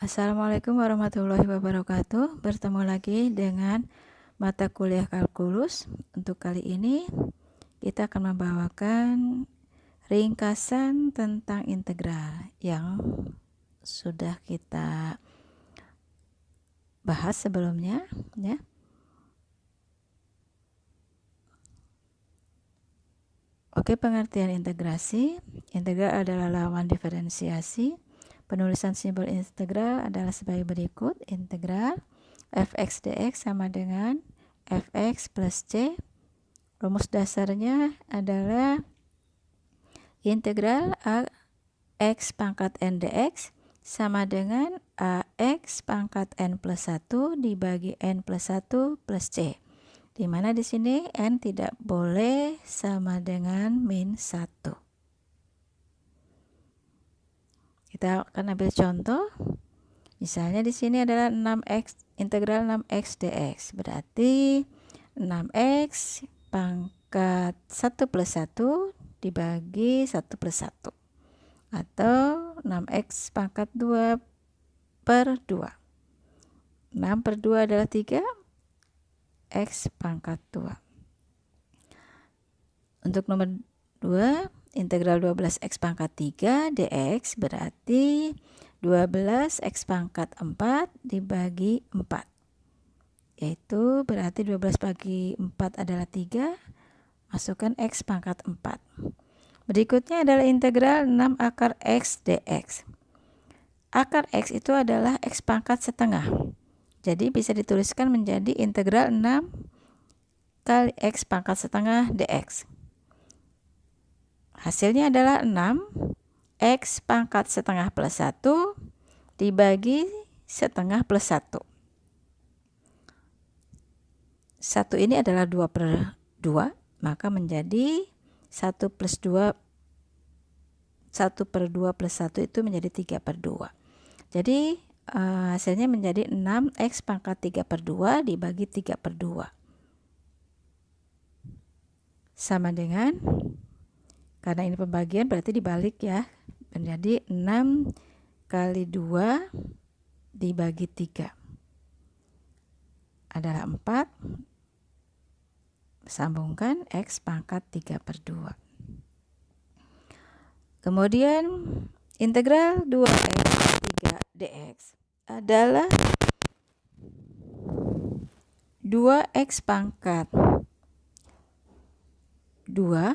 Assalamualaikum warahmatullahi wabarakatuh. Bertemu lagi dengan mata kuliah kalkulus. Untuk kali ini kita akan membawakan ringkasan tentang integral yang sudah kita bahas sebelumnya, ya. Oke, pengertian integrasi. Integral adalah lawan diferensiasi. Penulisan simbol integral adalah sebagai berikut. Integral fx dx sama dengan fx plus c. Rumus dasarnya adalah integral ax pangkat n dx sama dengan ax pangkat n plus 1 dibagi n plus 1 plus c. Di mana di sini n tidak boleh sama dengan min 1. Kita akan ambil contoh. Misalnya di sini adalah 6x, integral 6x dx. Berarti 6x pangkat 1 plus 1 dibagi 1 plus 1. Atau 6x pangkat 2 per 2. 6 per 2 adalah 3. X pangkat 2. Untuk nomor 2, integral 12x pangkat 3 dx berarti 12x pangkat 4 dibagi 4. Yaitu berarti 12 bagi 4 adalah 3. Masukkan x pangkat 4. Berikutnya adalah integral 6 akar x dx. Akar x itu adalah x pangkat setengah. Jadi bisa dituliskan menjadi integral 6 kali x pangkat setengah dx. Hasilnya adalah 6 x pangkat setengah plus 1 dibagi setengah plus 1. 1 ini adalah 2 per 2, maka menjadi 1 plus 2, 1 per 2 plus 1 itu menjadi 3 per 2. Jadi hasilnya menjadi 6x pangkat 3 per 2 dibagi 3 per 2. Sama dengan, karena ini pembagian berarti dibalik ya, menjadi 6 kali 2 dibagi 3 adalah 4. Sambungkan x pangkat 3 per 2. Kemudian integral 2x 3 dx adalah 2x pangkat 2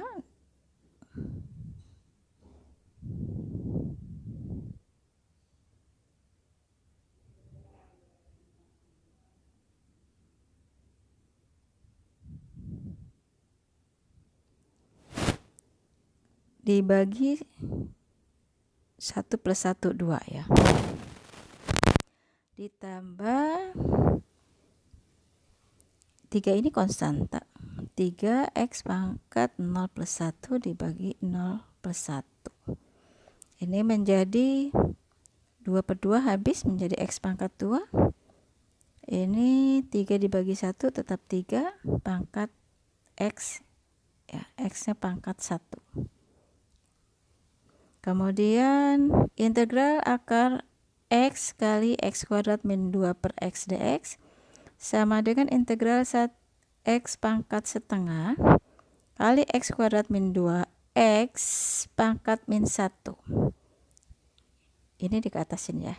dibagi 1 plus 1, 2 ya. Ditambah 3 ini konstanta. 3x pangkat 0 plus 1 dibagi 0 plus 1. Ini menjadi 2 per 2 habis menjadi x pangkat 2. Ini 3 dibagi 1 tetap 3 pangkat x. Ya, x-nya pangkat 1. Kemudian integral akar x kali x kuadrat min 2 per x dx sama dengan integral x pangkat setengah kali x kuadrat min 2 x pangkat min 1. Ini dikatasin ya.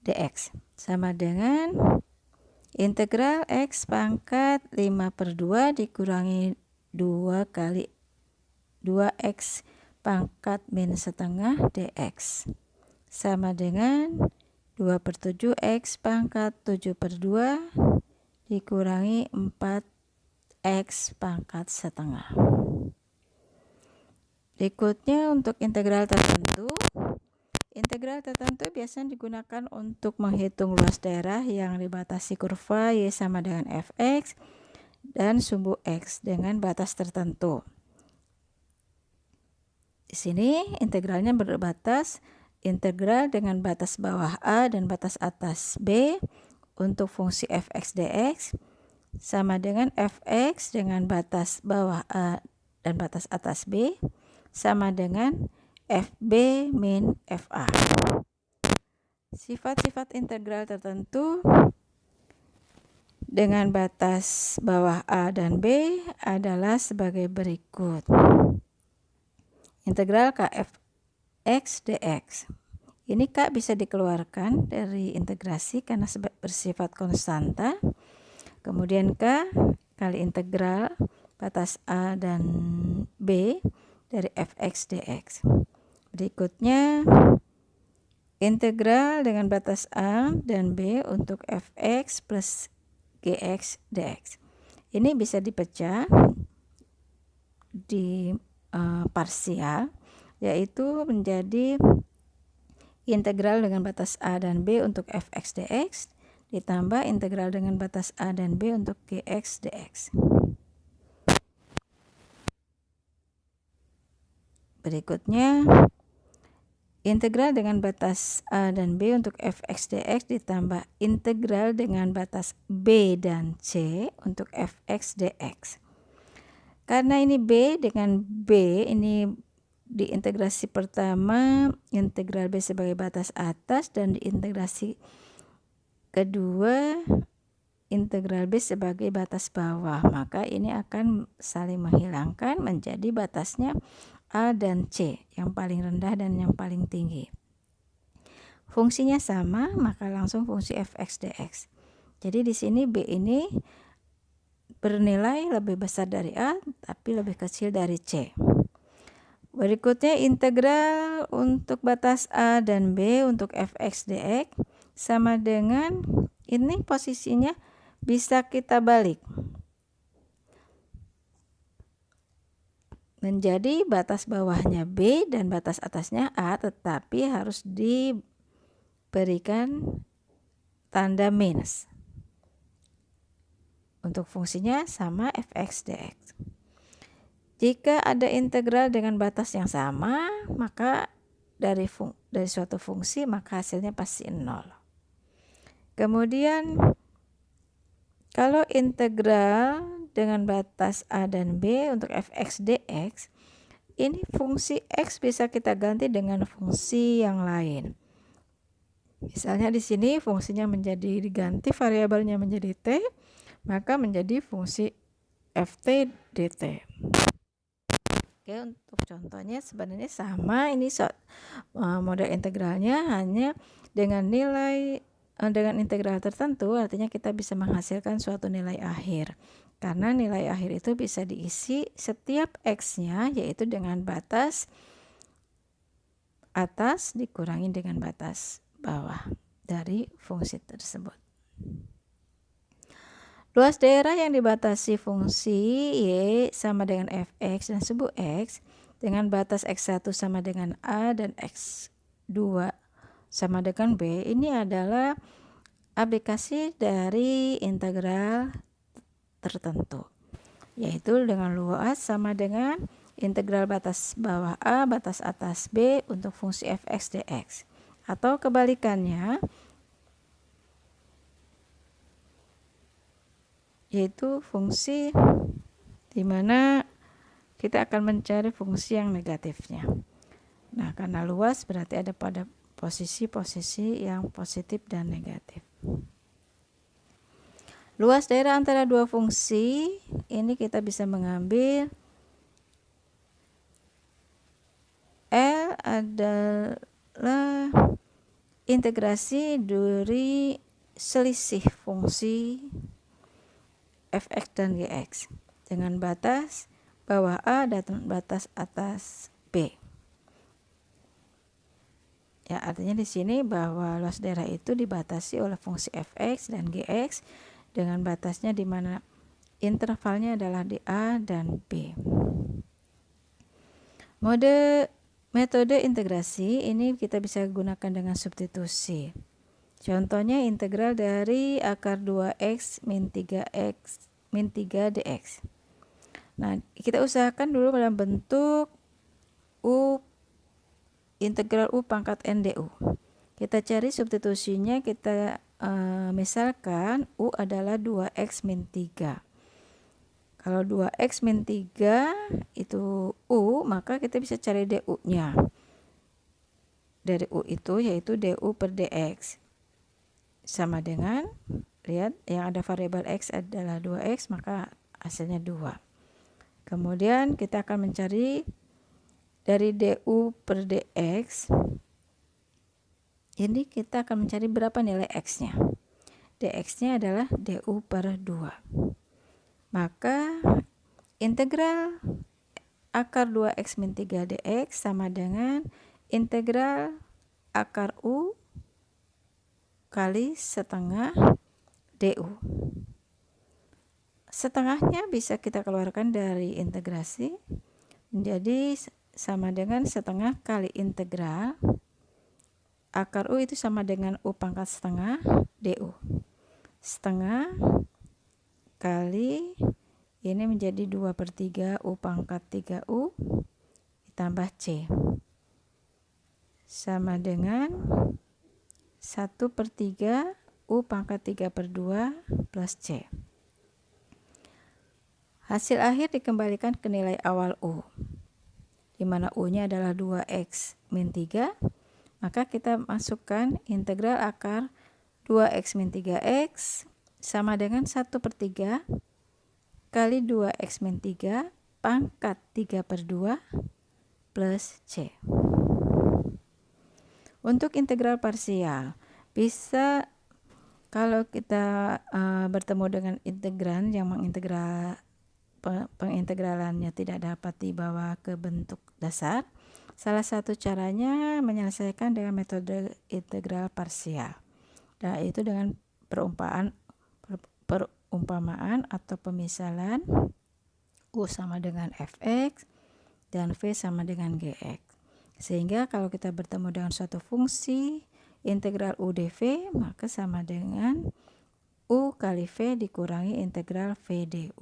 Dx sama dengan integral x pangkat 5 per 2 dikurangi 2 kali 2x pangkat min setengah dx sama dengan 2 per 7 x pangkat 7 per 2 dikurangi 4x pangkat setengah. Berikutnya untuk integral tertentu. Integral tertentu biasanya digunakan untuk menghitung luas daerah yang dibatasi kurva y sama dengan fx dan sumbu x dengan batas tertentu. Di sini integralnya berbatas integral dengan batas bawah a dan batas atas b untuk fungsi fx dx sama dengan fx dengan batas bawah a dan batas atas b sama dengan fb min fa. Sifat-sifat integral tertentu dengan batas bawah A dan B adalah sebagai berikut. Integral kf(x) dx. Ini K bisa dikeluarkan dari integrasi karena bersifat konstanta. Kemudian K kali integral batas A dan B dari fx dx. Berikutnya integral dengan batas A dan B untuk fx plus gx dx. Ini bisa dipecah di parsial, yaitu menjadi integral dengan batas A dan B untuk fx dx ditambah integral dengan batas A dan B untuk gx dx. Berikutnya integral dengan batas A dan B untuk fx dx ditambah integral dengan batas B dan C untuk fx dx. Karena ini B dengan B, ini di integrasi pertama integral B sebagai batas atas dan di integrasi kedua integral B sebagai batas bawah, maka ini akan saling menghilangkan menjadi batasnya A dan C, yang paling rendah dan yang paling tinggi. Fungsinya sama, maka langsung fungsi fx dx. Jadi di sini B ini bernilai lebih besar dari A tapi lebih kecil dari C. Berikutnya integral untuk batas A dan B untuk fx dx sama dengan ini posisinya bisa kita balik menjadi batas bawahnya B dan batas atasnya A, tetapi harus diberikan tanda minus. Untuk fungsinya sama fx dx. Jika ada integral dengan batas yang sama, maka dari suatu fungsi maka hasilnya pasti 0. Kemudian kalau integral dengan batas A dan B untuk fx dx, ini fungsi x bisa kita ganti dengan fungsi yang lain. Misalnya di sini fungsinya menjadi diganti variabelnya menjadi t, maka menjadi fungsi ft dt. Oke, untuk contohnya sebenarnya sama, ini model integralnya hanya dengan nilai dengan integral tertentu, artinya kita bisa menghasilkan suatu nilai akhir. Karena nilai akhir itu bisa diisi setiap x-nya, yaitu dengan batas atas dikurangi dengan batas bawah dari fungsi tersebut. Luas daerah yang dibatasi fungsi y sama dengan fx dan subu x dengan batas x1 sama dengan a dan x2 sama dengan b, ini adalah aplikasi dari integral tertentu, yaitu dengan luas sama dengan integral batas bawah A batas atas B untuk fungsi fx dx, atau kebalikannya, yaitu fungsi di mana kita akan mencari fungsi yang negatifnya. Nah, karena luas berarti ada pada posisi-posisi yang positif dan negatif. Luas daerah antara dua fungsi ini kita bisa mengambil L adalah integrasi dari selisih fungsi fx dan gx dengan batas bawah A dan batas atas B. Ya, artinya di sini bahwa luas daerah itu dibatasi oleh fungsi fx dan gx dengan batasnya di mana intervalnya adalah di A dan B. Metode integrasi ini kita bisa gunakan dengan substitusi. Contohnya integral dari akar 2x min 3x min 3 dx. Nah, kita usahakan dulu dalam bentuk u integral u pangkat n du. Kita cari substitusinya, kita misalkan u adalah 2x min 3. Kalau 2x min 3 itu u, maka kita bisa cari du-nya. dari U itu yaitu du per dx. Sama dengan, lihat yang ada variabel x adalah 2x, maka hasilnya 2. Kemudian kita akan mencari dari du per dx. Ini kita akan mencari berapa nilai x-nya. Dx-nya adalah du per 2. Maka integral akar 2x min 3 dx sama dengan integral akar u kali setengah du. Setengahnya bisa kita keluarkan dari integrasi, menjadi sama dengan setengah kali integral akar u itu sama dengan u pangkat setengah du. Setengah kali ini menjadi 2 per 3 u pangkat 3u ditambah c sama dengan 1 per 3 u pangkat 3 per 2 plus c. Hasil akhir dikembalikan ke nilai awal u, di mana u-nya adalah 2x min 3, maka kita masukkan integral akar 2x min 3x sama dengan 1 per 3 kali 2x min 3 pangkat 3 per 2 plus c. Untuk integral parsial, bisa kalau kita bertemu dengan integran yang pengintegralannya tidak dapat dibawa ke bentuk dasar, salah satu caranya menyelesaikan dengan metode integral parsial. Nah, itu dengan perumpamaan atau pemisalan u sama dengan fx dan v sama dengan gx. Sehingga kalau kita bertemu dengan suatu fungsi integral u dv, maka sama dengan u kali v dikurangi integral v du.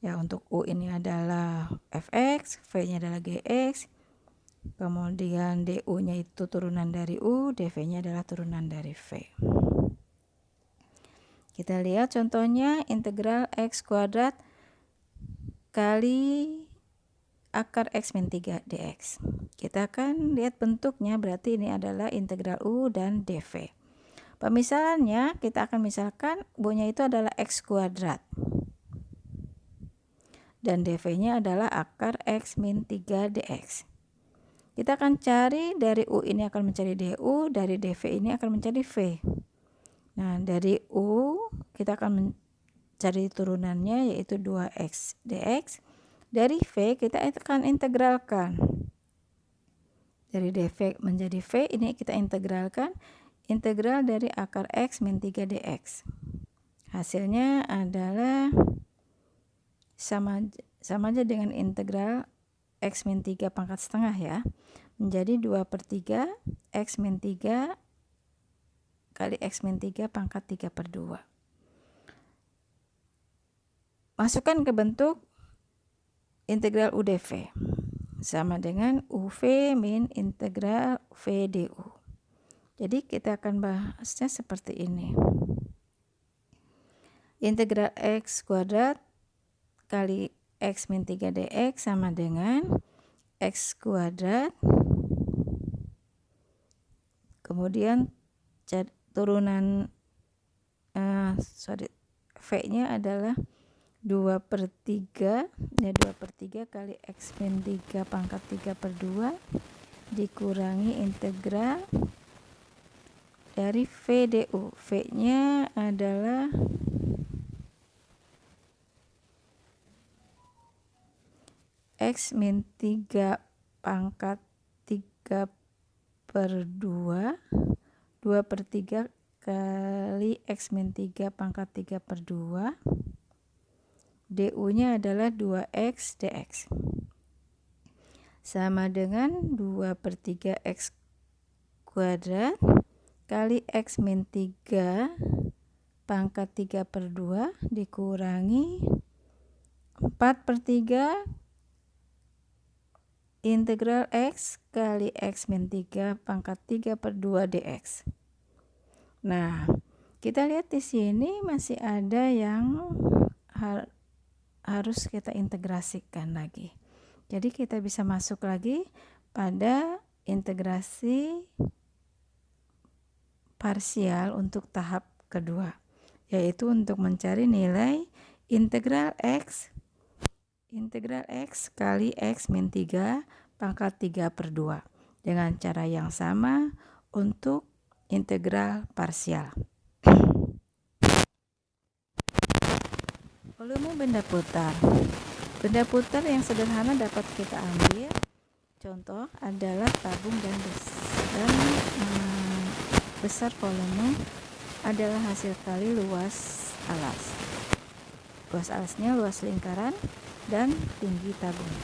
Ya, untuk u ini adalah fx, v-nya adalah gx, kemudian du-nya itu turunan dari u, dv-nya adalah turunan dari v. Kita lihat contohnya integral x kuadrat kali akar x min 3 dx. Kita akan lihat bentuknya, berarti ini adalah integral u dan dv. Pemisalannya kita akan misalkan u-nya itu adalah x kuadrat. Dan dv-nya adalah akar x min 3 dx. Kita akan cari dari u ini akan mencari du, dari dv ini akan mencari v. Nah, dari u kita akan mencari turunannya yaitu 2x dx. Dari v kita akan integralkan. Dari dv menjadi v ini kita integralkan, integral dari akar x min 3 dx. Hasilnya adalah sama aja dengan integral x min 3 pangkat setengah ya, menjadi 2 per 3 x min 3 kali x min 3 pangkat 3 per 2. Masukkan ke bentuk integral u dv sama dengan uv min integral v du. Jadi kita akan bahasnya seperti ini. Integral x kuadrat kali x min 3 dx sama dengan x kuadrat, kemudian turunan v-nya adalah 2 per 3 ya, 2 per 3 kali x min 3 pangkat 3 per 2 dikurangi integral dari v du. V-nya adalah x min 3 pangkat 3 per 2, 2 per 3 kali x min 3 pangkat 3 per 2, du-nya adalah 2x dx. Sama dengan 2 per 3 x kuadrat kali x min 3 pangkat 3 per 2 dikurangi 4 per 3 integral x kali x min 3 pangkat 3 per 2 dx. Nah, kita lihat di sini masih ada yang harus kita integrasikan lagi. Jadi kita bisa masuk lagi pada integrasi parsial untuk tahap kedua, yaitu untuk mencari nilai integral X kali X min 3 pangkat 3/2 dengan cara yang sama untuk integral parsial. Volume benda putar. Benda putar yang sederhana dapat kita ambil. Contoh adalah tabung dan besar volume adalah hasil kali luas alas. Luas alasnya luas lingkaran dan tinggi tabung.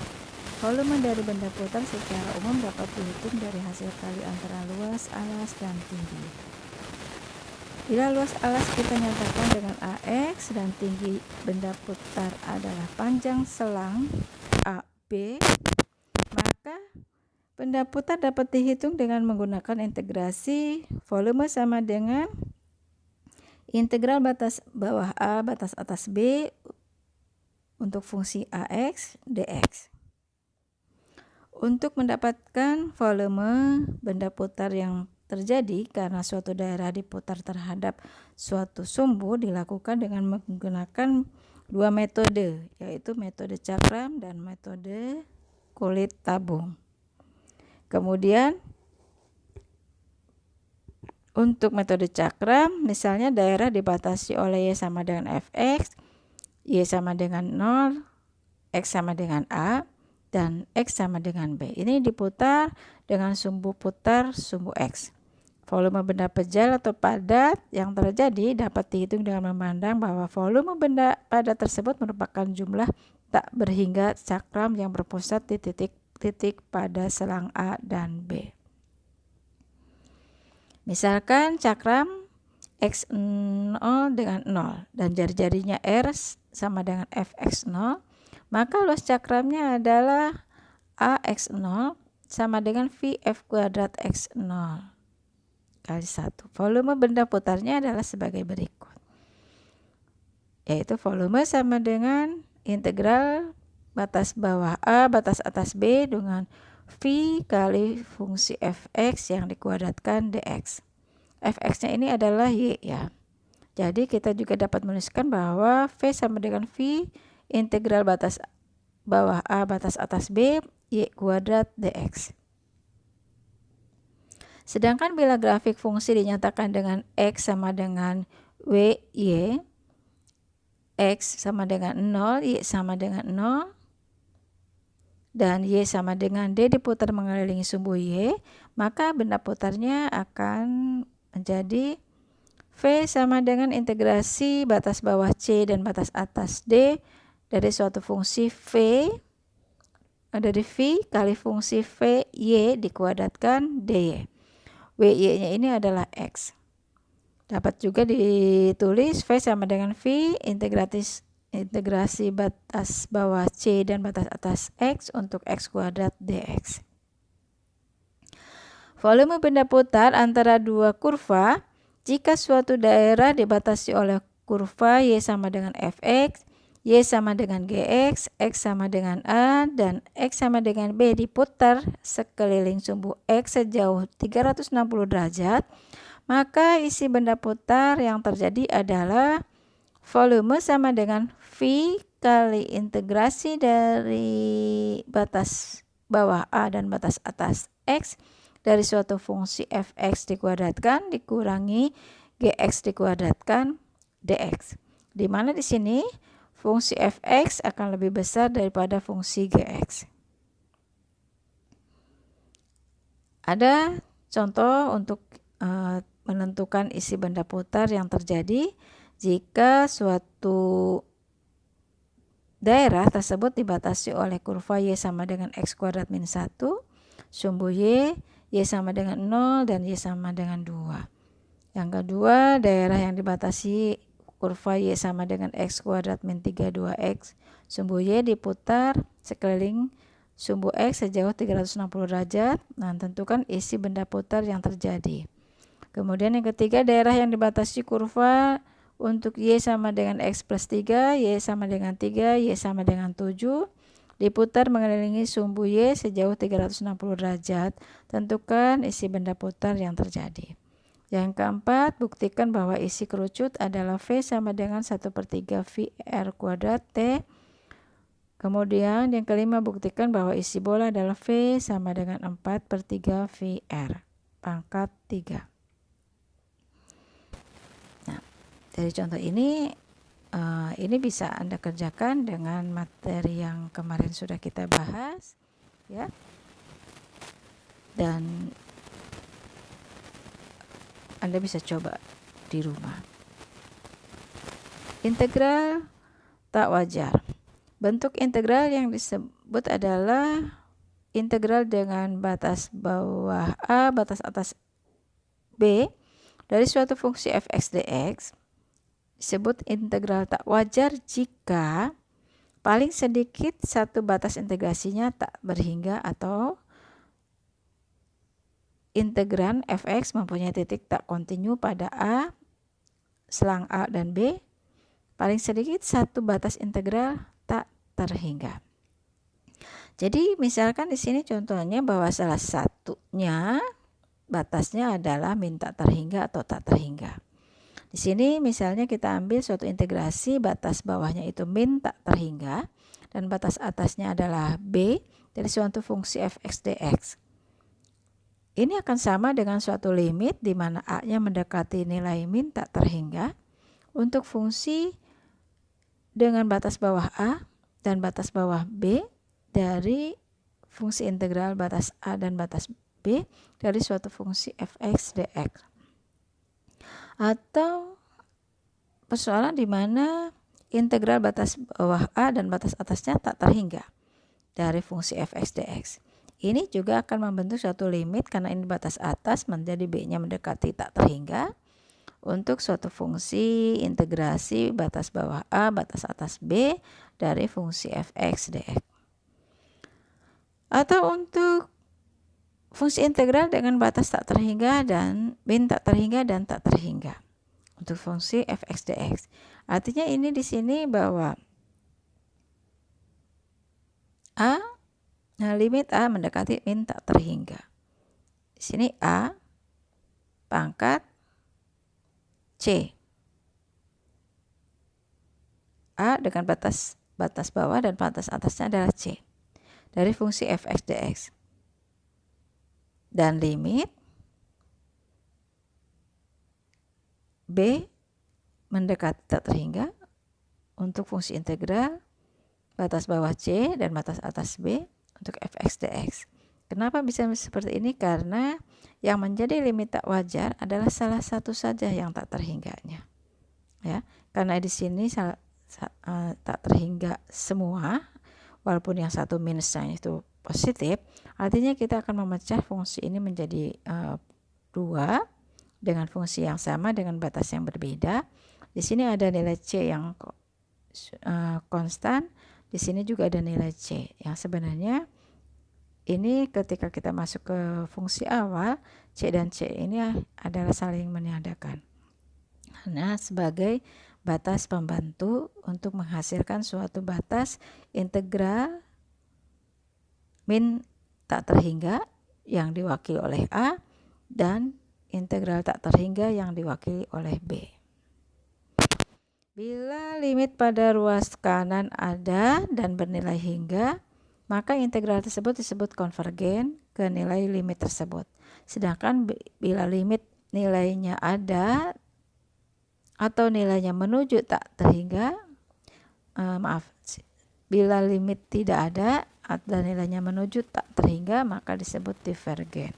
Volume dari benda putar secara umum dapat dihitung dari hasil kali antara luas alas dan tinggi. Bila luas alas kita nyatakan dengan AX dan tinggi benda putar adalah panjang selang AB, maka benda putar dapat dihitung dengan menggunakan integrasi volume sama dengan integral batas bawah A batas atas B untuk fungsi AX dx. Untuk mendapatkan volume benda putar yang terjadi karena suatu daerah diputar terhadap suatu sumbu dilakukan dengan menggunakan dua metode, yaitu metode cakram dan metode kulit tabung. Kemudian untuk metode cakram, misalnya daerah dibatasi oleh Y sama dengan Fx, Y sama dengan 0, X sama dengan A, dan X sama dengan B. Ini diputar dengan sumbu putar sumbu X. Volume benda pejal atau padat yang terjadi dapat dihitung dengan memandang bahwa volume benda padat tersebut merupakan jumlah tak berhingga cakram yang berpusat di titik-titik pada selang A dan B. Misalkan cakram X0 dengan 0 dan jari-jarinya R sama dengan Fx0, maka luas cakramnya adalah AX0 sama dengan VF kuadrat X0 kali 1. Volume benda putarnya adalah sebagai berikut, yaitu volume sama dengan integral batas bawah A batas atas B dengan V kali fungsi Fx yang dikuadratkan dx. Fx nya ini adalah Y ya. Jadi kita juga dapat menuliskan bahwa V sama dengan V integral batas bawah A batas atas B Y kuadrat dx. Sedangkan bila grafik fungsi dinyatakan dengan X sama dengan WY, X sama dengan 0, Y sama dengan 0, dan Y sama dengan D diputar mengelilingi sumbu Y, maka benda putarnya akan menjadi V sama dengan integrasi batas bawah C dan batas atas D dari suatu fungsi V dari V kali fungsi V Y dikuadratkan dy. WY-nya ini adalah X. Dapat juga ditulis V sama dengan V integrasi batas bawah C dan batas atas X untuk X kuadrat dx. Volume benda putar antara dua kurva jika suatu daerah dibatasi oleh kurva Y sama dengan Fx, Y sama dengan Gx, X sama dengan A, dan X sama dengan B diputar sekeliling sumbu X sejauh 360 derajat, maka isi benda putar yang terjadi adalah volume sama dengan V kali integrasi dari batas bawah A dan batas atas X dari suatu fungsi Fx dikuadratkan dikurangi Gx dikuadratkan dx. Di mana di sini fungsi Fx akan lebih besar daripada fungsi Gx. Ada contoh untuk menentukan isi benda putar yang terjadi jika suatu daerah tersebut dibatasi oleh kurva Y sama dengan X kuadrat min 1, sumbu Y sama dengan 0, dan Y sama dengan 2. Yang kedua, daerah yang dibatasi kurva Y sama dengan X kuadrat min 32X, sumbu Y diputar sekeliling sumbu X sejauh 360 derajat. Nah, tentukan isi benda putar yang terjadi. Kemudian yang ketiga, daerah yang dibatasi kurva untuk Y sama dengan X plus 3, Y sama dengan 3, Y sama dengan 7, Diputar mengelilingi sumbu Y sejauh 360 derajat. Tentukan isi benda putar yang terjadi. Yang keempat, buktikan bahwa isi kerucut adalah V sama dengan 1/3 VR kuadrat T. Kemudian yang kelima, buktikan bahwa isi bola adalah V sama dengan 4/3 VR pangkat 3. Nah, dari contoh ini bisa Anda kerjakan dengan materi yang kemarin sudah kita bahas, ya. Dan Anda bisa coba di rumah. Integral tak wajar. Bentuk integral yang disebut adalah integral dengan batas bawah A, batas atas B dari suatu fungsi f(x) dx. Disebut integral tak wajar jika paling sedikit satu batas integrasinya tak berhingga atau integran f(x) mempunyai titik tak kontinu pada A, selang A dan B. Paling sedikit satu batas integral tak terhingga. Jadi misalkan di sini contohnya bahwa salah satunya batasnya adalah min tak terhingga atau tak terhingga. Di sini misalnya kita ambil suatu integrasi, batas bawahnya itu min tak terhingga dan batas atasnya adalah B dari suatu fungsi f(x) dx. Ini akan sama dengan suatu limit di mana A-nya mendekati nilai min tak terhingga untuk fungsi dengan batas bawah A dan batas bawah B dari fungsi integral batas A dan batas B dari suatu fungsi f(x) dx. Atau persoalan di mana integral batas bawah A dan batas atasnya tak terhingga dari fungsi f(x) dx. Ini juga akan membentuk suatu limit karena ini batas atas menjadi B-nya mendekati tak terhingga untuk suatu fungsi integrasi batas bawah A, batas atas B dari fungsi f(x) dx. Atau untuk fungsi integral dengan batas tak terhingga dan min tak terhingga dan tak terhingga untuk fungsi f(x) dx. Artinya ini di sini bahwa limit A mendekati min tak terhingga. Di sini A pangkat C. A dengan batas bawah dan batas atasnya adalah C dari fungsi f(x) dx. Dan limit B mendekati tak terhingga untuk fungsi integral batas bawah C dan batas atas B untuk f(x) dx. Kenapa bisa seperti ini? Karena yang menjadi limit tak wajar adalah salah satu saja yang tak terhingganya. Ya, karena di sini tak terhingga semua, walaupun yang satu minusnya itu positif, artinya kita akan memecah fungsi ini menjadi 2 dengan fungsi yang sama dengan batas yang berbeda. Di sini ada nilai C yang konstan, di sini juga ada nilai C yang sebenarnya ini ketika kita masuk ke fungsi awal, C dan C ini adalah saling meniadakan. Nah, sebagai batas pembantu untuk menghasilkan suatu batas integral min tak terhingga yang diwakili oleh A dan integral tak terhingga yang diwakili oleh B. Bila limit pada ruas kanan ada dan bernilai hingga, maka integral tersebut disebut konvergen ke nilai limit tersebut. Sedangkan bila limit nilainya ada atau nilainya menuju tak terhingga, bila limit tidak ada dan nilainya menuju tak terhingga, maka disebut divergen.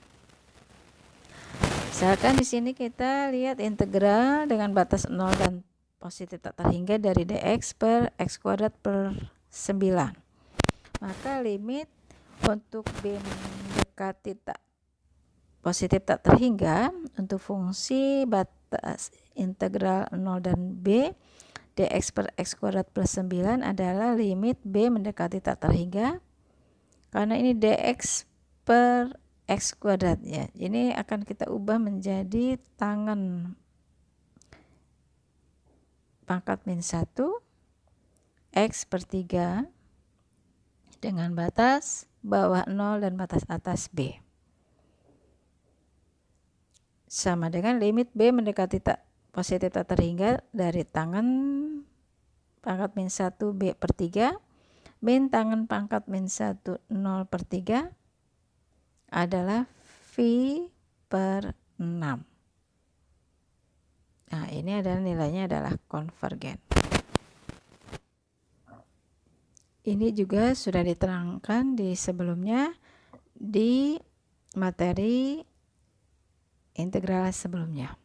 Misalkan di sini kita lihat integral dengan batas 0 dan positif tak terhingga dari dx per x kuadrat per 9. Maka limit untuk B mendekati positif tak terhingga untuk fungsi batas integral 0 dan B dx per x kuadrat plus 9 adalah limit B mendekati tak terhingga karena ini dx per x kuadrat ya. Ini akan kita ubah menjadi tangen pangkat min 1 x per 3 dengan batas bawah 0 dan batas atas B. Sama dengan limit B mendekati positif tak terhingga dari tangan pangkat min 1 B per 3 min tangan pangkat min 1 0 per 3 adalah V per 6. Nah, ini adalah nilainya adalah konvergen. Ini juga sudah diterangkan di sebelumnya di materi integral sebelumnya.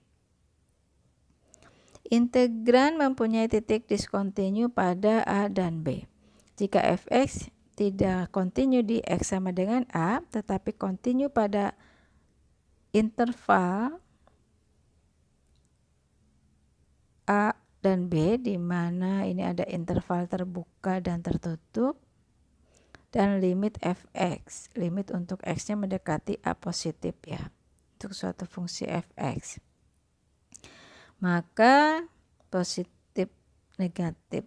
Integran mempunyai titik diskontinu pada A dan B. Jika fx tidak kontinu di x sama dengan A, tetapi kontinu pada interval A dan B, di mana ini ada interval terbuka dan tertutup, dan limit fx, limit untuk x-nya mendekati A positif ya, untuk suatu fungsi fx. Maka positif negatif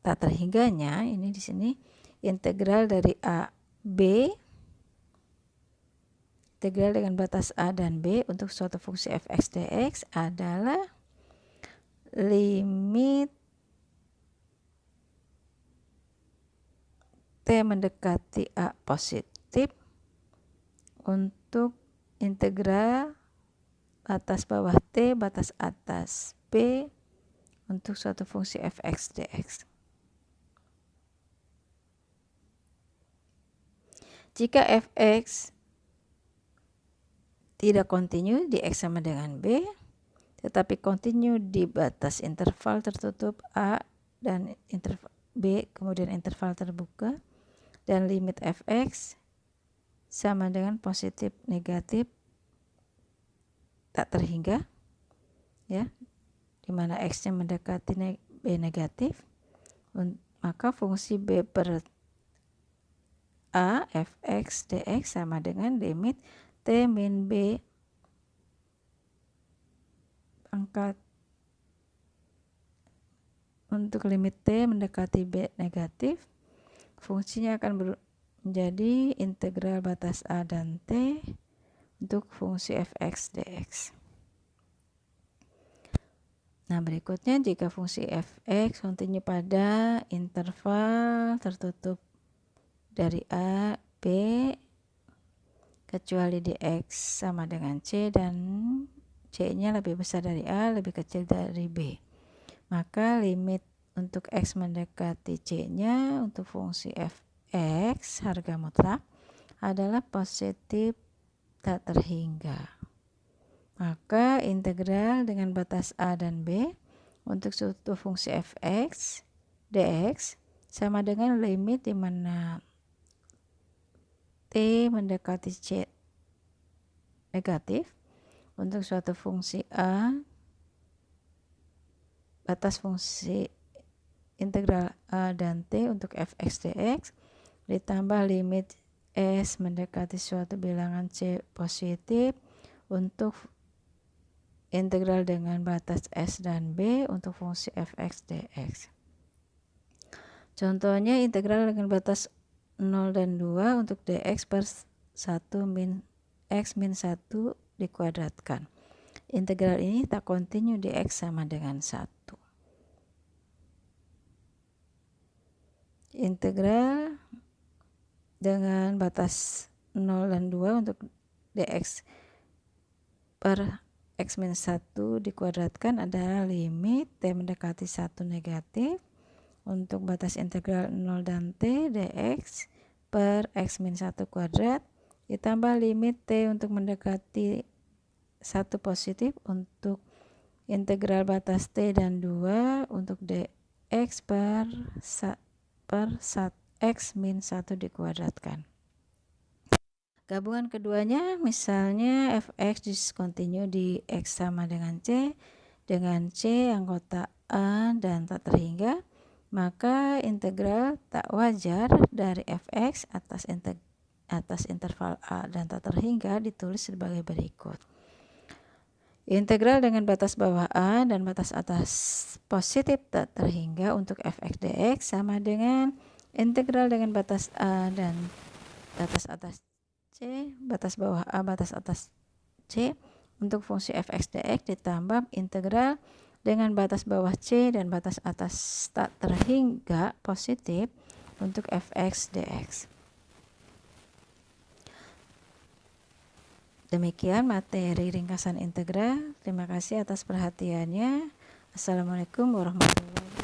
tak terhingganya ini di sini integral dari A B, integral dengan batas A dan B untuk suatu fungsi fx dx adalah limit T mendekati A positif untuk integral batas bawah T, batas atas B untuk suatu fungsi fx dx. Jika fx tidak kontinu di x sama dengan B, tetapi kontinu di batas interval tertutup A dan interval B, kemudian interval terbuka, dan limit fx sama dengan positif negatif tak terhingga ya, dimana x-nya mendekati B negatif, maka fungsi B per A fx dx sama dengan limit T min B pangkat untuk limit T mendekati B negatif, fungsinya akan menjadi integral batas A dan T untuk fungsi fx dx. Nah, berikutnya jika fungsi fx kontinu pada interval tertutup dari A, B, kecuali di x sama dengan C dan C-nya lebih besar dari A, lebih kecil dari B, maka limit untuk x mendekati C-nya untuk fungsi fx harga mutlak adalah positif tak terhingga. Maka integral dengan batas A dan B untuk suatu fungsi fx dx sama dengan limit di mana T mendekati C negatif untuk suatu fungsi A, batas fungsi integral A dan T untuk fx dx ditambah limit S mendekati suatu bilangan C positif untuk integral dengan batas S dan B untuk fungsi fx dx. Contohnya integral dengan batas 0 dan 2 untuk dx per 1 min x min 1 dikuadratkan. Integral ini tak kontinu di x sama dengan 1. Integral dengan batas 0 dan 2 untuk dx per x min 1 dikuadratkan adalah limit T mendekati 1 negatif untuk batas integral 0 dan T dx per x min 1 kuadrat ditambah limit T untuk mendekati 1 positif untuk integral batas T dan 2 untuk dx per x min 1 dikuadratkan. Gabungan keduanya misalnya fx diskontinu di x sama dengan C anggota A dan tak terhingga, maka integral tak wajar dari fx atas interval A dan tak terhingga ditulis sebagai berikut. Integral dengan batas bawah A dan batas atas positif tak terhingga untuk fx dx sama dengan Integral dengan batas A dan batas atas C, batas bawah A, batas atas C untuk fungsi fx dx ditambah integral dengan batas bawah C dan batas atas tak terhingga positif untuk fx dx. Demikian materi ringkasan integral. Terima kasih atas perhatiannya. Assalamualaikum warahmatullahi wabarakatuh.